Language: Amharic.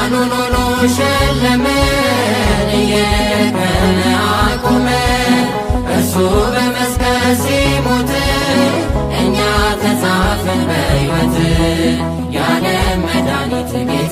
ሕፃኑን ሆኖ ሸለመን እየለቀመ አቆመን እርሱ በመስቀል ሲሞት እኛ ተጻፍን በሕይወት የዓለም መድኃኒት